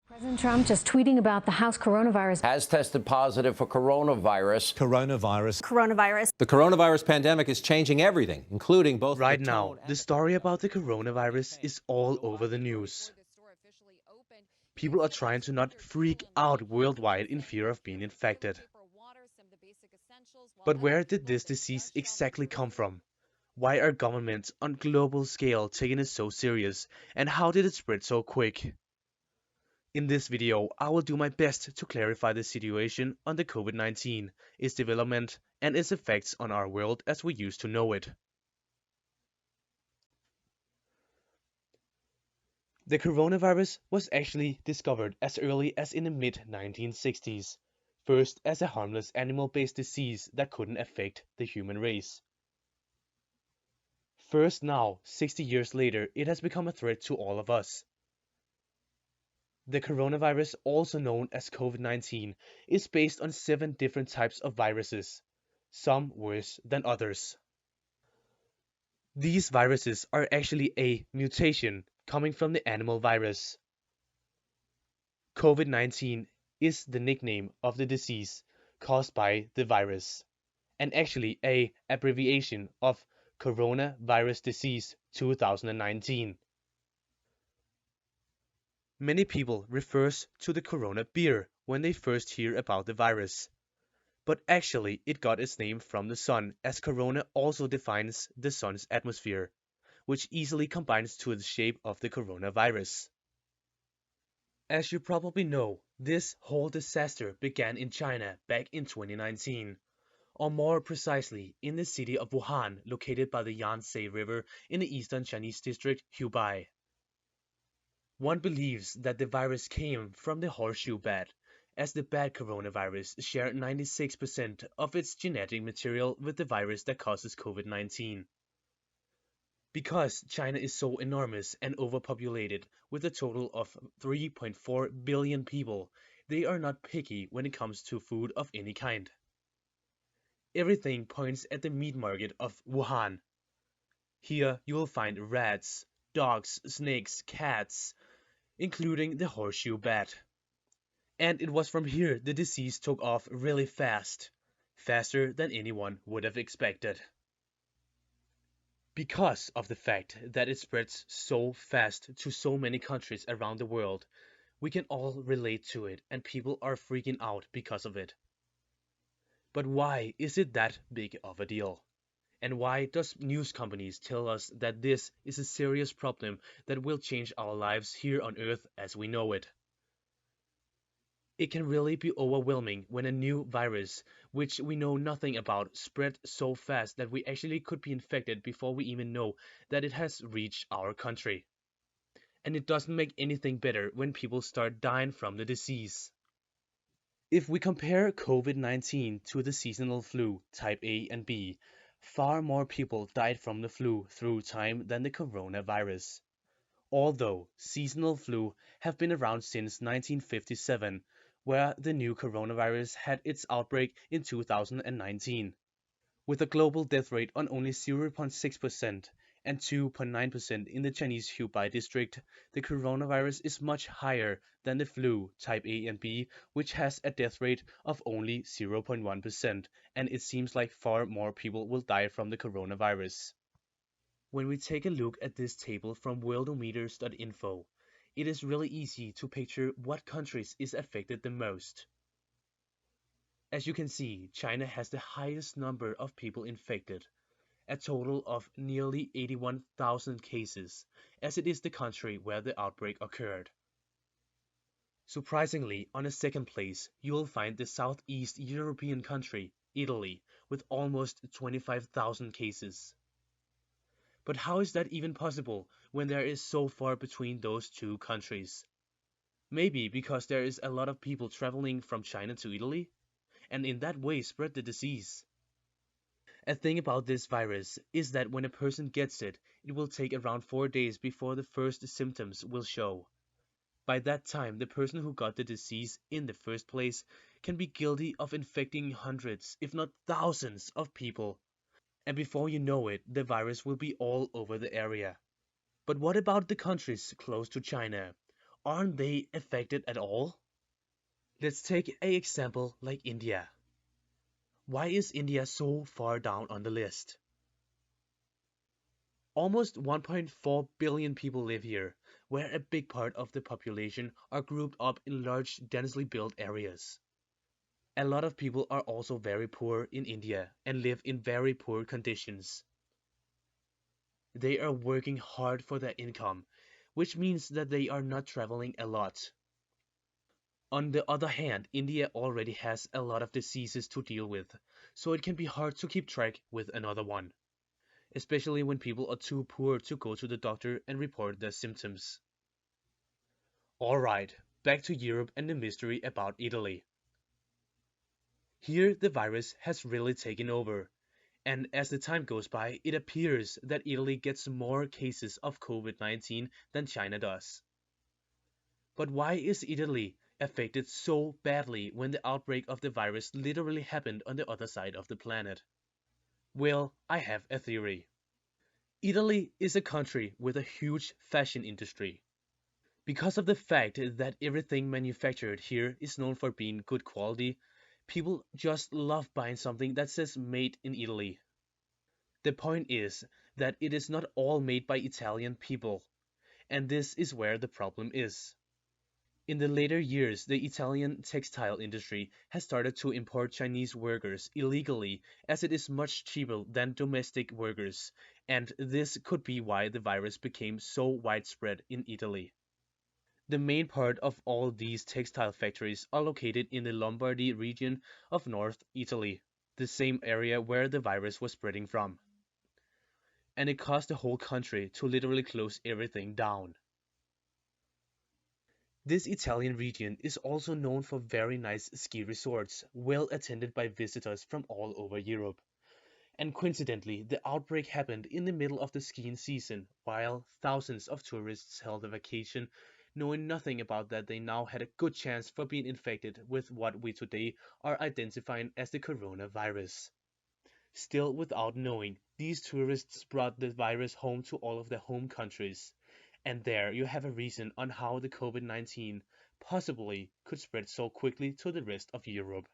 President Trump just tweeting about the House coronavirus. Has tested positive for coronavirus. The coronavirus pandemic is changing everything, including both Right now, the story about the coronavirus is all over the news. People are trying to not freak out worldwide in fear of being infected. But where did this disease exactly come from? Why are governments on global scale taking it so serious? And how did it spread so quick? In this video, I will do my best to clarify the situation on the COVID-19, its development, and its effects on our world as we used to know it. The coronavirus was actually discovered as early as in the mid-1960s, first as a harmless animal-based disease that couldn't affect the human race. First now, 60 years later, it has become a threat to all of us. The coronavirus, also known as COVID-19, is based on 7 different types of viruses, some worse than others. These viruses are actually a mutation coming from the animal virus. COVID-19 is the nickname of the disease caused by the virus, and actually an abbreviation of Coronavirus Disease 2019. Many people refers to the Corona beer when they first hear about the virus. But actually it got its name from the sun, as Corona also defines the sun's atmosphere, which easily combines to the shape of the coronavirus. As you probably know, this whole disaster began in China back in 2019, or more precisely in the city of Wuhan, located by the Yangtze River in the eastern Chinese district Hubei. One believes that the virus came from the horseshoe bat, as the bat coronavirus shared 96% of its genetic material with the virus that causes COVID-19. Because China is so enormous and overpopulated, with a total of 3.4 billion people, they are not picky when it comes to food of any kind. Everything points at the meat market of Wuhan. Here you will find rats, dogs, snakes, cats, including the horseshoe bat. And it was from here the disease took off really fast, faster than anyone would have expected. Because of the fact that it spreads so fast to so many countries around the world, we can all relate to it and people are freaking out because of it. But why is it that big of a deal? And why does news companies tell us that this is a serious problem that will change our lives here on Earth as we know it? It can really be overwhelming when a new virus, which we know nothing about, spread so fast that we actually could be infected before we even know that it has reached our country. And it doesn't make anything better when people start dying from the disease. If we compare COVID-19 to the seasonal flu type A and B, far more people died from the flu through time than the coronavirus. Although seasonal flu have been around since 1957, where the new coronavirus had its outbreak in 2019. With a global death rate on only 0.6% and 2.9% in the Chinese Hubei district, the coronavirus is much higher than the flu type A and B, which has a death rate of only 0.1%, and it seems like far more people will die from the coronavirus. When we take a look at this table from worldometers.info, it is really easy to picture what countries is affected the most. As you can see, China has the highest number of people infected, a total of nearly 81,000 cases, as it is the country where the outbreak occurred. Surprisingly, on a second place, you will find the Southeast European country, Italy, with almost 25,000 cases. But how is that even possible when there is so far between those two countries? Maybe because there is a lot of people traveling from China to Italy, and in that way spread the disease. A thing about this virus is that when a person gets it, it will take around 4 days before the first symptoms will show. By that time, the person who got the disease in the first place can be guilty of infecting hundreds, if not thousands, of people. And before you know it, the virus will be all over the area. But what about the countries close to China? aren't they affected at all? Let's take an example like India. Why is India so far down on the list? Almost 1.4 billion people live here, where a big part of the population are grouped up in large, densely built areas. A lot of people are also very poor in India and live in very poor conditions. They are working hard for their income, which means that they are not traveling a lot. On the other hand, India already has a lot of diseases to deal with, so it can be hard to keep track with another one, especially when people are too poor to go to the doctor and report their symptoms. Alright, back to Europe and the mystery about Italy. Here the virus has really taken over, and as the time goes by, it appears that Italy gets more cases of COVID-19 than China does. But why is Italy affected so badly when the outbreak of the virus literally happened on the other side of the planet? Well, I have a theory. Italy is a country with a huge fashion industry. Because of the fact that everything manufactured here is known for being good quality, people just love buying something that says made in Italy. The point is that it is not all made by Italian people, and this is where the problem is. In the later years, the Italian textile industry has started to import Chinese workers illegally as it is much cheaper than domestic workers, and this could be why the virus became so widespread in Italy. The main part of all these textile factories are located in the Lombardy region of North Italy, the same area where the virus was spreading from. And it caused the whole country to literally close everything down. This Italian region is also known for very nice ski resorts, well attended by visitors from all over Europe. And coincidentally, the outbreak happened in the middle of the skiing season, while thousands of tourists held a vacation, knowing nothing about that they now had a good chance for being infected with what we today are identifying as the coronavirus. Still, without knowing, these tourists brought the virus home to all of their home countries. And there you have a reason on how the COVID-19 possibly could spread so quickly to the rest of Europe.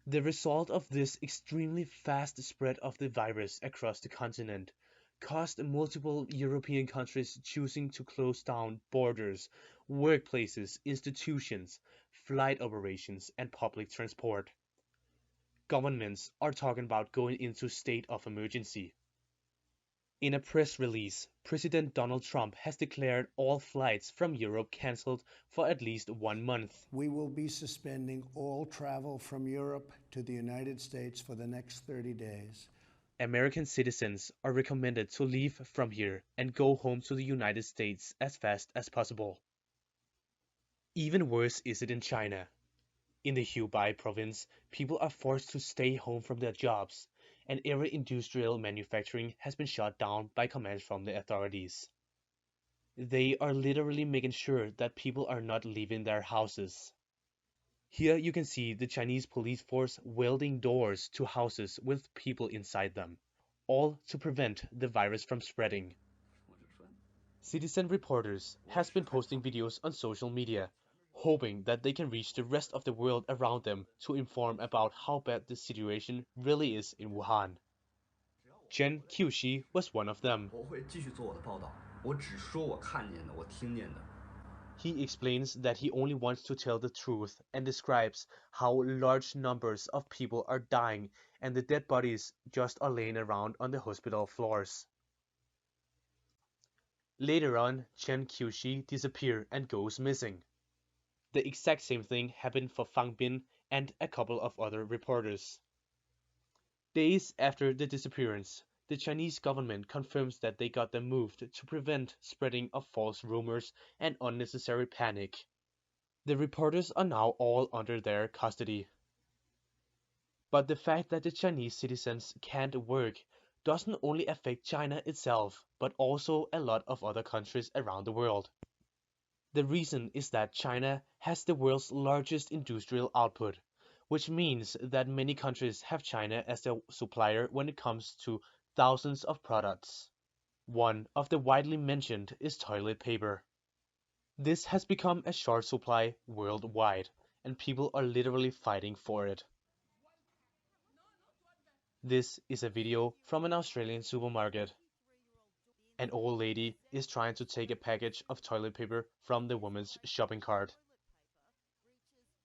The result of this extremely fast spread of the virus across the continent caused multiple European countries choosing to close down borders, workplaces, institutions, flight operations, and public transport. Governments are talking about going into state of emergency. In a press release, President Donald Trump has declared all flights from Europe cancelled for at least 1 month. We will be suspending all travel from Europe to the United States for the next 30 days. American citizens are recommended to leave from here and go home to the United States as fast as possible. Even worse is it in China. In the Hubei province, people are forced to stay home from their jobs, and every industrial manufacturing has been shut down by commands from the authorities. They are literally making sure that people are not leaving their houses. Here you can see the Chinese police force welding doors to houses with people inside them, all to prevent the virus from spreading. Citizen reporters has been posting videos on social media, hoping that they can reach the rest of the world around them to inform about how bad the situation really is in Wuhan. Chen Qiuxi was one of them. He explains that he only wants to tell the truth and describes how large numbers of people are dying and the dead bodies just are laying around on the hospital floors. Later on, Chen Qiuxi disappears and goes missing. The exact same thing happened for Fang Bin and a couple of other reporters. Days after the disappearance, the Chinese government confirms that they got them moved to prevent spreading of false rumors and unnecessary panic. The reporters are now all under their custody. But the fact that the Chinese citizens can't work doesn't only affect China itself, but also a lot of other countries around the world. The reason is that China has the world's largest industrial output, which means that many countries have China as their supplier when it comes to thousands of products. One of the widely mentioned is toilet paper. This has become a short supply worldwide, and people are literally fighting for it. This is a video from an Australian supermarket. An old lady is trying to take a package of toilet paper from the woman's shopping cart.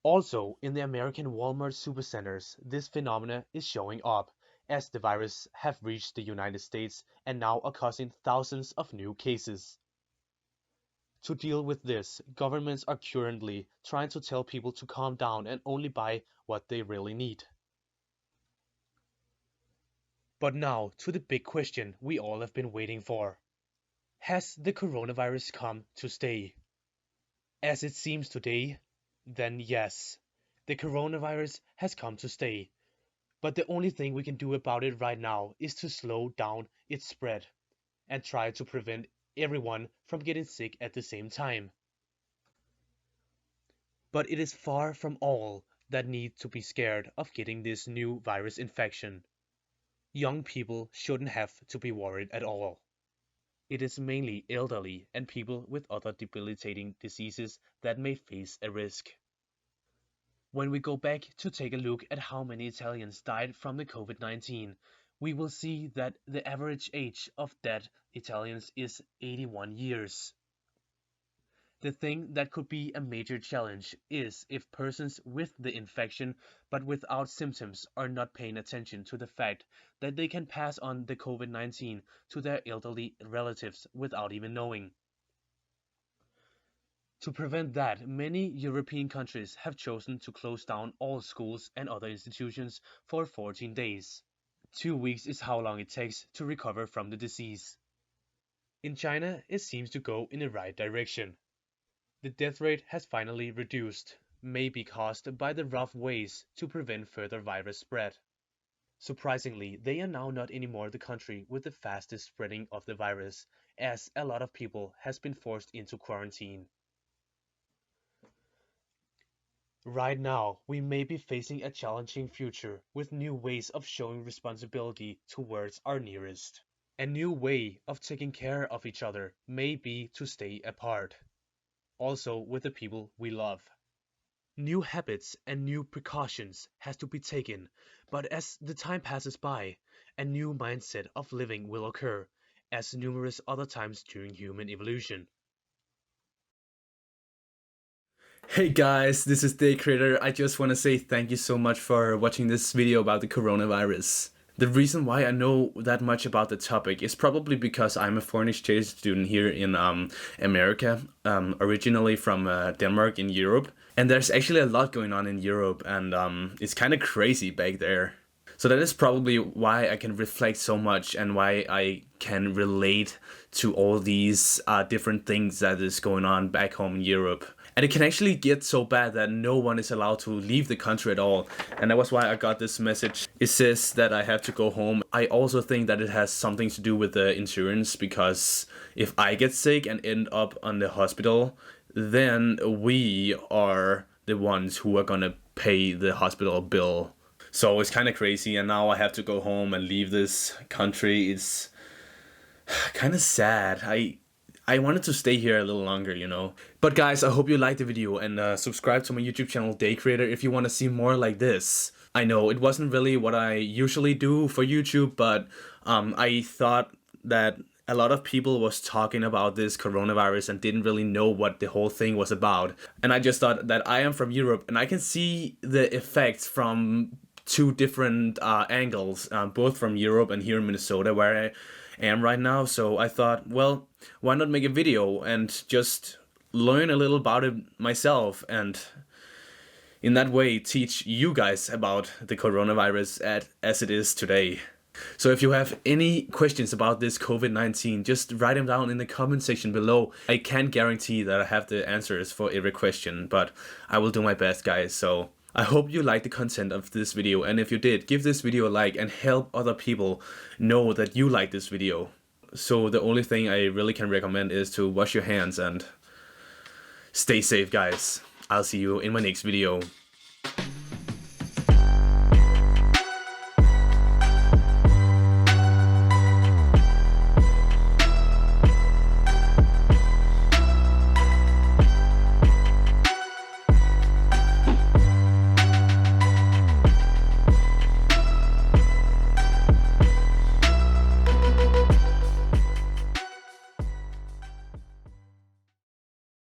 Also, in the American Walmart supercenters, this phenomena is showing up, as the virus have reached the United States and now are causing thousands of new cases. To deal with this, governments are currently trying to tell people to calm down and only buy what they really need. But now to the big question we all have been waiting for. Has the coronavirus come to stay? As it seems today, then yes, the coronavirus has come to stay. But the only thing we can do about it right now is to slow down its spread and try to prevent everyone from getting sick at the same time. But it is far from all that need to be scared of getting this new virus infection. Young people shouldn't have to be worried at all. It is mainly elderly and people with other debilitating diseases that may face a risk. When we go back to take a look at how many Italians died from the COVID-19, we will see that the average age of dead Italians is 81 years. The thing that could be a major challenge is if persons with the infection but without symptoms are not paying attention to the fact that they can pass on the COVID-19 to their elderly relatives without even knowing. To prevent that, many European countries have chosen to close down all schools and other institutions for 14 days. 2 weeks is how long it takes to recover from the disease. In China, it seems to go in the right direction. The death rate has finally reduced, maybe caused by the rough ways to prevent further virus spread. Surprisingly, they are now not anymore the country with the fastest spreading of the virus, as a lot of people has been forced into quarantine. Right now, we may be facing a challenging future with new ways of showing responsibility towards our nearest. A new way of taking care of each other may be to stay apart, also with the people we love. New habits and new precautions has to be taken, but as the time passes by, a new mindset of living will occur, as numerous other times during human evolution. Hey guys, this is Day Creator. I just want to say thank you so much for watching this video about the coronavirus. The reason why I know that much about the topic is probably because I'm a foreign exchange student here in America, originally from Denmark in Europe. And there's actually a lot going on in Europe, and it's kind of crazy back there. So that is probably why I can reflect so much and why I can relate to all these different things that is going on back home in Europe. And it can actually get so bad that no one is allowed to leave the country at all. And that was why I got this message. It says that I have to go home. I also think that it has something to do with the insurance, because if I get sick and end up on the hospital, then we are the ones who are gonna pay the hospital bill. So it's kind of crazy, and now I have to go home and leave this country. It's kind of sad. I wanted to stay here a little longer, you know. But guys, I hope you liked the video, and subscribe to my YouTube channel, Day Creator, if you want to see more like this. I know it wasn't really what I usually do for YouTube, but I thought that a lot of people was talking about this coronavirus and didn't really know what the whole thing was about. And I just thought that I am from Europe, and I can see the effects from two different angles, both from Europe and here in Minnesota, where I am right now. So I thought, well, why not make a video and just learn a little about it myself, and in that way teach you guys about the coronavirus as it is today. So if you have any questions about this COVID-19, just write them down in the comment section below. I can't guarantee that I have the answers for every question, but I will do my best, guys. So I hope you liked the content of this video, and if you did, give this video a like and help other people know that you like this video. So the only thing I really can recommend is to wash your hands and stay safe, guys. I'll see you in my next video.